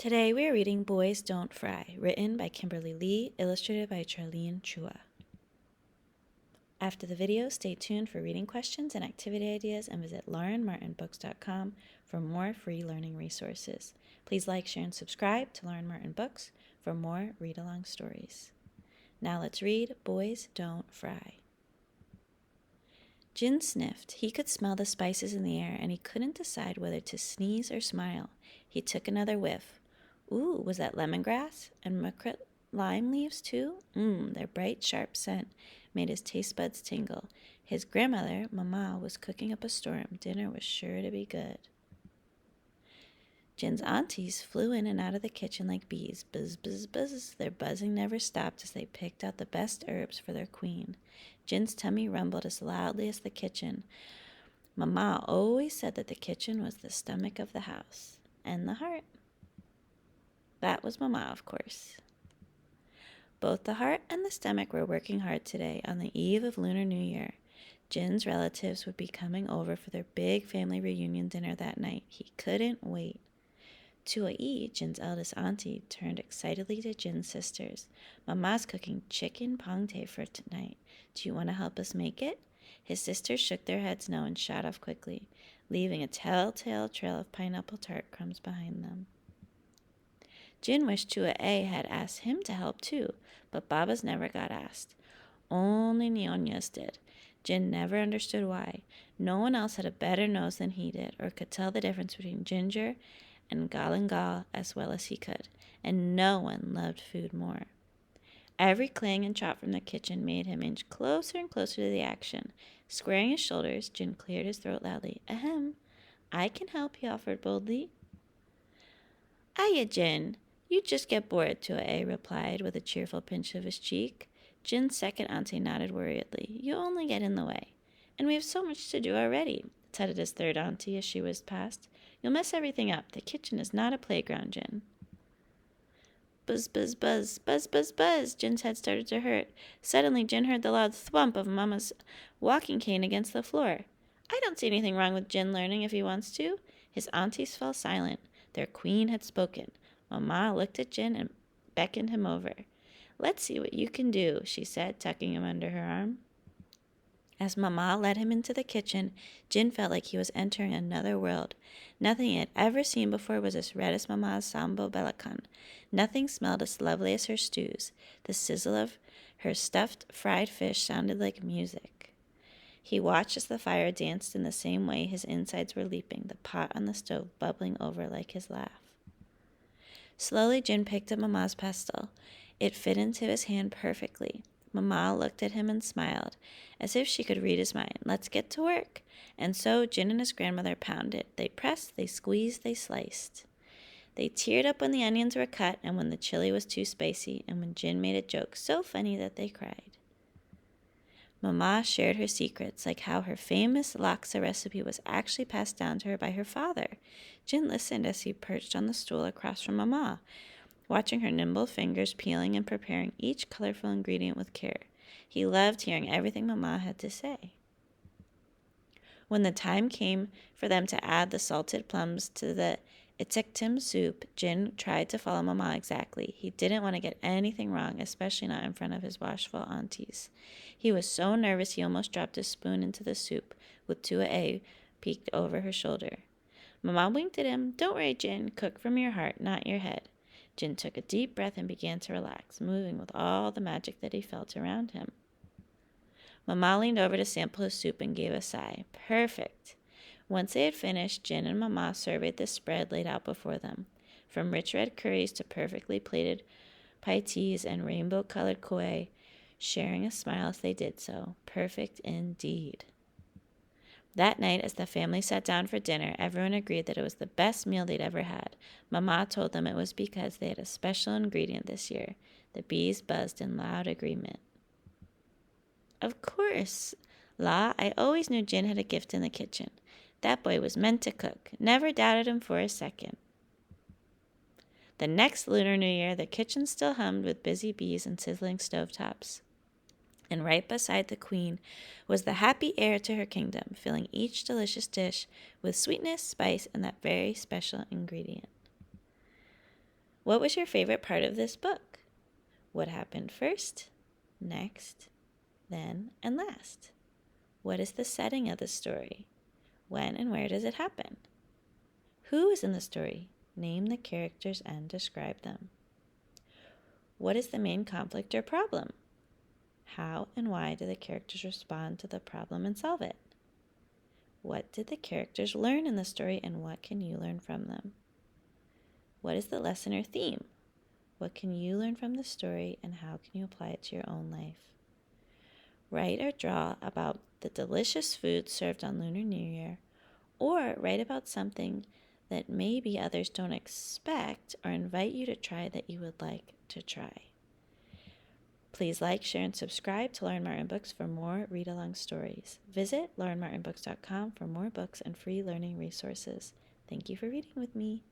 Today we are reading Boys Don't Fry, written by Kimberly Lee, illustrated by Charlene Chua. After the video, stay tuned for reading questions and activity ideas and visit laurenmartinbooks.com for more free learning resources. Please like, share, and subscribe to Lauren Martin Books for more read-along stories. Now let's read Boys Don't Fry. Jin sniffed. He could smell the spices in the air, and he couldn't decide whether to sneeze or smile. He took another whiff. Ooh, was that lemongrass? And makrit lime leaves, too? Their bright, sharp scent made his taste buds tingle. His grandmother, Mamah, was cooking up a storm. Dinner was sure to be good. Jin's aunties flew in and out of the kitchen like bees. Buzz, buzz, buzz. Their buzzing never stopped as they picked out the best herbs for their queen. Jin's tummy rumbled as loudly as the kitchen. Mamah always said that the kitchen was the stomach of the house. And the heart. That was Mamah, of course. Both the heart and the stomach were working hard today on the eve of Lunar New Year. Jin's relatives would be coming over for their big family reunion dinner that night. He couldn't wait. Tua-ee, Jin's eldest auntie, turned excitedly to Jin's sisters. Mamah's cooking chicken pongtae for tonight. Do you want to help us make it? His sisters shook their heads no and shot off quickly, leaving a telltale trail of pineapple tart crumbs behind them. Jin wished Tua-ee had asked him to help too, but Babas never got asked. Only Nyonyas did. Jin never understood why. No one else had a better nose than he did, or could tell the difference between ginger and galangal as well as he could, and no one loved food more. Every clang and chop from the kitchen made him inch closer and closer to the action. Squaring his shoulders, Jin cleared his throat loudly. Ahem, I can help, he offered boldly. Aye, Jin. You just get bored, Tua-ee replied with a cheerful pinch of his cheek. Jin's second auntie nodded worriedly. You only get in the way. And we have so much to do already, tutted his third auntie as she whizzed past. You'll mess everything up. The kitchen is not a playground, Jin. Buzz, buzz, buzz, buzz, buzz, buzz. Jin's head started to hurt. Suddenly, Jin heard the loud thwump of Mamah's walking cane against the floor. I don't see anything wrong with Jin learning if he wants to. His aunties fell silent. Their queen had spoken. Mamah looked at Jin and beckoned him over. Let's see what you can do, she said, tucking him under her arm. As Mamah led him into the kitchen, Jin felt like he was entering another world. Nothing he had ever seen before was as red as Mamah's sambo belacan. Nothing smelled as lovely as her stews. The sizzle of her stuffed fried fish sounded like music. He watched as the fire danced in the same way his insides were leaping, the pot on the stove bubbling over like his laugh. Slowly, Jin picked up Mamah's pestle. It fit into his hand perfectly. Mamah looked at him and smiled, as if she could read his mind. Let's get to work. And so Jin and his grandmother pounded. They pressed, they squeezed, they sliced. They teared up when the onions were cut and when the chili was too spicy and when Jin made a joke so funny that they cried. Mamah shared her secrets, like how her famous laksa recipe was actually passed down to her by her father. Jin listened as he perched on the stool across from Mamah, watching her nimble fingers peeling and preparing each colorful ingredient with care. He loved hearing everything Mamah had to say. When the time came for them to add the salted plums to the itiktim soup, Jin tried to follow Mamah exactly. He didn't want to get anything wrong, especially not in front of his watchful aunties. He was so nervous he almost dropped his spoon into the soup, with Tua-ee peeked over her shoulder. Mamah winked at him. Don't worry, Jin. Cook from your heart, not your head. Jin took a deep breath and began to relax, moving with all the magic that he felt around him. Mamah leaned over to sample his soup and gave a sigh. Perfect. Once they had finished, Jin and Mamah surveyed the spread laid out before them. From rich red curries to perfectly plated paitis and rainbow-colored koi, sharing a smile as they did so. Perfect indeed. That night, as the family sat down for dinner, everyone agreed that it was the best meal they'd ever had. Mamah told them it was because they had a special ingredient this year. The bees buzzed in loud agreement. Of course, La, I always knew Jin had a gift in the kitchen. That boy was meant to cook. Never doubted him for a second. The next Lunar New Year, the kitchen still hummed with busy bees and sizzling stovetops. And right beside the queen was the happy heir to her kingdom, filling each delicious dish with sweetness, spice, and that very special ingredient. What was your favorite part of this book? What happened first, next, then, and last? What is the setting of the story? When and where does it happen? Who is in the story? Name the characters and describe them. What is the main conflict or problem? How and why do the characters respond to the problem and solve it? What did the characters learn in the story and what can you learn from them? What is the lesson or theme? What can you learn from the story and how can you apply it to your own life? Write or draw about the delicious food served on Lunar New Year, or write about something that maybe others don't expect or invite you to try that you would like to try. Please like, share, and subscribe to Lauren Martin Books for more read-along stories. Visit laurenmartinbooks.com for more books and free learning resources. Thank you for reading with me.